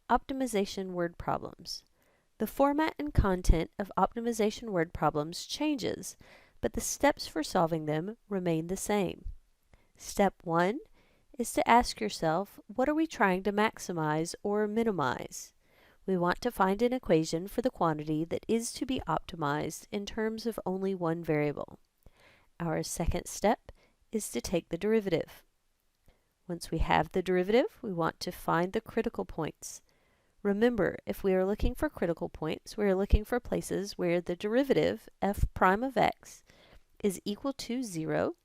Optimization word problems. The format and content of optimization word problems changes, but the steps for solving them remain the same. Step 1 is to ask yourself, what are we trying to maximize or minimize? We want to find an equation for the quantity that is to be optimized in terms of only one variable. Our second step is to take the derivative. Once we have the derivative, we want to find the critical points. Remember, if we are looking for critical points, we are looking for places where the derivative f prime of x is equal to 0,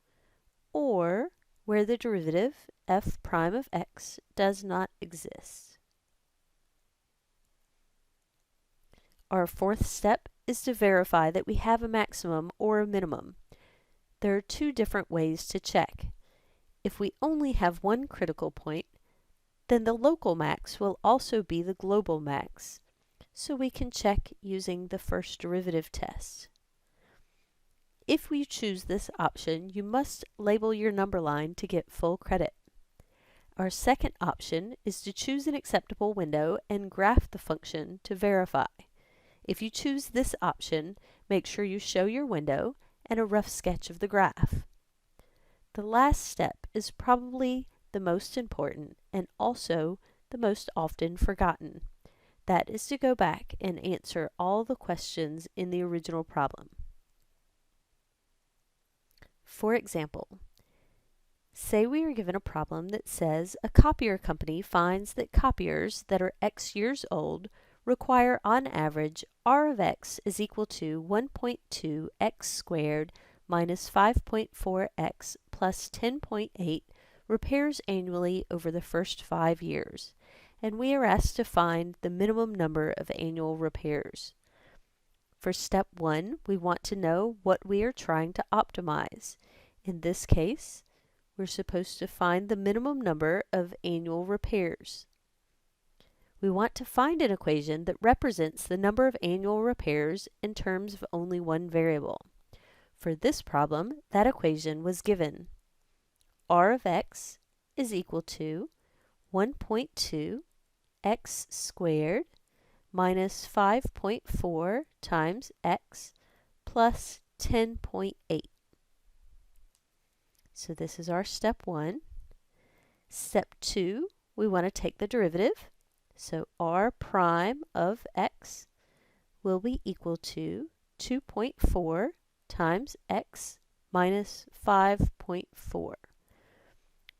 or where the derivative f prime of x does not exist. Our fourth step is to verify that we have a maximum or a minimum. There are two different ways to check. If we only have one critical point, then the local max will also be the global max, so we can check using the first derivative test. If we choose this option, you must label your number line to get full credit. Our second option is to choose an acceptable window and graph the function to verify. If you choose this option, make sure you show your window and a rough sketch of the graph. The last step is probably the most important and also the most often forgotten. That is to go back and answer all the questions in the original problem. For example, say we are given a problem that says a copier company finds that copiers that are X years old require on average R of X is equal to 1.2 X squared minus 5.4x plus 10.8 repairs annually over the first 5 years, and we are asked to find the minimum number of annual repairs. For step 1, we want to know what we are trying to optimize. In this case, we're supposed to find the minimum number of annual repairs. We want to find an equation that represents the number of annual repairs in terms of only one variable. For this problem, that equation was given. R of x is equal to 1.2 x squared minus 5.4 times x plus 10.8. So this is our step 1. Step 2, we want to take the derivative. So r prime of x will be equal to 2.4 times x minus 5.4.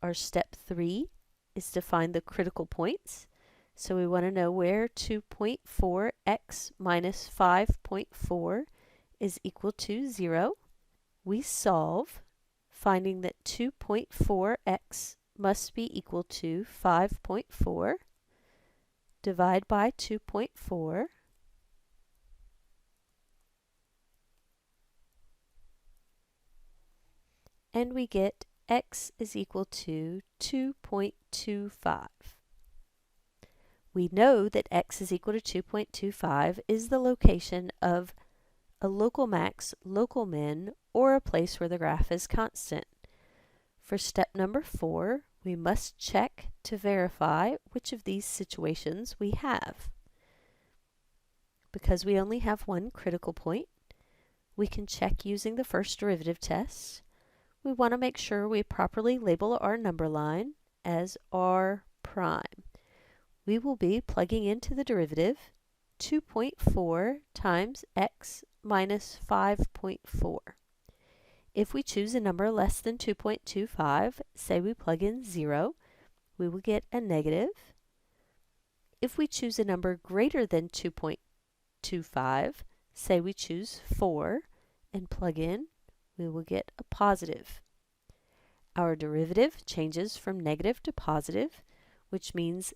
Our step 3 is to find the critical points. So we want to know where 2.4x minus 5.4 is equal to 0. We solve, finding that 2.4x must be equal to 5.4. Divide by 2.4. And we get x is equal to 2.25. We know that x is equal to 2.25 is the location of a local max, local min, or a place where the graph is constant. For step number 4, we must check to verify which of these situations we have. Because we only have one critical point, we can check using the first derivative test. We want to make sure we properly label our number line as r prime. We will be plugging into the derivative 2.4 times x minus 5.4. If we choose a number less than 2.25, say we plug in 0, we will get a negative. If we choose a number greater than 2.25, say we choose 4 and plug in, we will get a positive. Our derivative changes from negative to positive, which means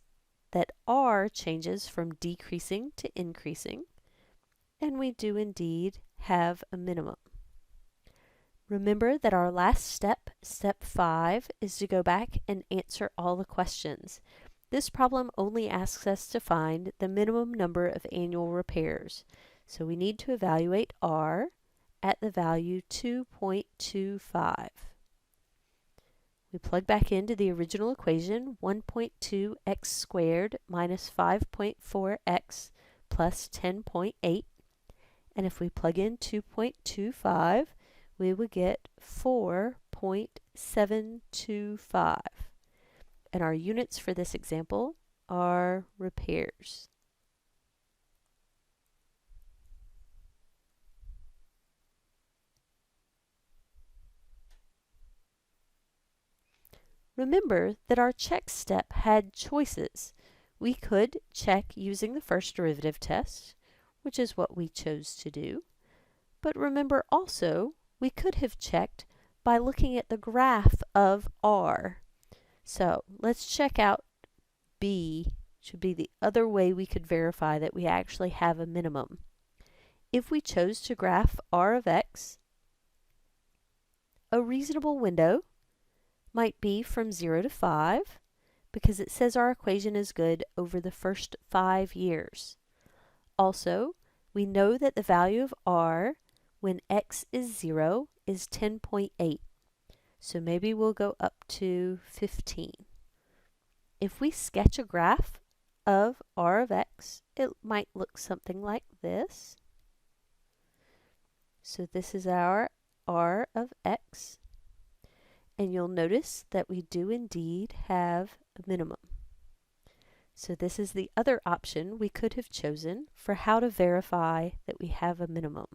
that r changes from decreasing to increasing, and we do indeed have a minimum. Remember that our last step, step 5, is to go back and answer all the questions. This problem only asks us to find the minimum number of annual repairs, so we need to evaluate r at the value 2.25. We plug back into the original equation, 1.2x squared minus 5.4x plus 10.8. And if we plug in 2.25, we would get 4.725. And our units for this example are repairs. Remember that our check step had choices. We could check using the first derivative test, which is what we chose to do. But remember also, we could have checked by looking at the graph of R. So let's check out B, which would be the other way we could verify that we actually have a minimum. If we chose to graph R of x, a reasonable window might be from 0 to 5, because it says our equation is good over the first 5 years. Also, we know that the value of R when x is 0 is 10.8. So maybe we'll go up to 15. If we sketch a graph of R of x, it might look something like this. So this is our R of x. And you'll notice that we do indeed have a minimum. So this is the other option we could have chosen for how to verify that we have a minimum.